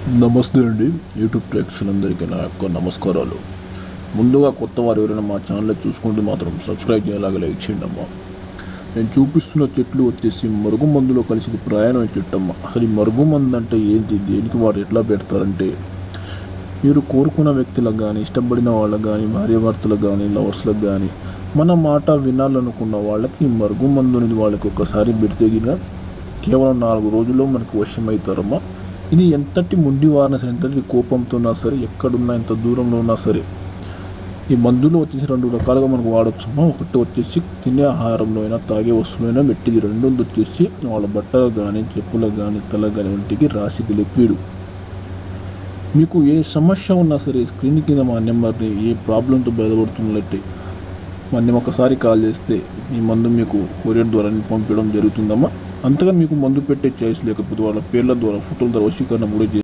నమస్తే అండి. యూట్యూబ్ ప్రేక్షకులందరికీ నా యొక్క నమస్కారాలు. ముందుగా కొత్త వారు ఎవరైనా మా ఛానల్ చూసుకుంటే మాత్రం సబ్స్క్రైబ్ చేయలాగా లైక్ చేయండి అమ్మా. నేను చూపిస్తున్న చెట్లు వచ్చేసి మరుగుమందులో కలిసి ప్రయాణం చెట్టమ్మ. అసలు ఈ మరుగుమందు అంటే ఏంటి, దేనికి వాడు ఎట్లా పెడతారంటే, మీరు కోరుకున్న వ్యక్తులకు కానీ, ఇష్టపడిన వాళ్ళకు కానీ, భార్యాభర్తలకు కానీ, లవర్స్లకు కానీ, మన మాట వినాలనుకున్న వాళ్ళకి ఈ మరుగుమందు అనేది వాళ్ళకి ఒక్కసారి పెడితే కేవలం 4 రోజుల్లో మనకు వశమవుతారమ్మా. ఇది ఎంతటి మొండి వారిన సరే, ఎంతటి కోపంతో ఉన్నా సరే, ఎక్కడున్నా ఎంత దూరంలో ఉన్నా సరే, ఈ మందులో వచ్చేసి 2 రకాలుగా మనకు వాడచ్చు. ఒకటి వచ్చేసి తినే ఆహారంలో అయినా, తాగే వస్తువులైనా పెట్టింది. రెండోది వచ్చేసి వాళ్ళ బట్టలకు కానీ, చెప్పులకు కానీ, తలకు కానీ వంటికి రాసిది లిక్విడ్. మీకు ఏ సమస్య ఉన్నా సరే స్క్రీన్ కింద మా నెంబర్ని, ఏ ప్రాబ్లంతో బాధపడుతున్నట్టే మా నెంబర్ ఒకసారి కాల్ చేస్తే ఈ మందు మీకు కొరియర్ ద్వారా పంపించడం జరుగుతుందమ్మా. అంతగా మీకు మందు పెట్టే చాయిస్ లేకపోతే వాళ్ళ పేర్ల ద్వారా, ఫోటోల ద్వారా వశీకరణ కూడా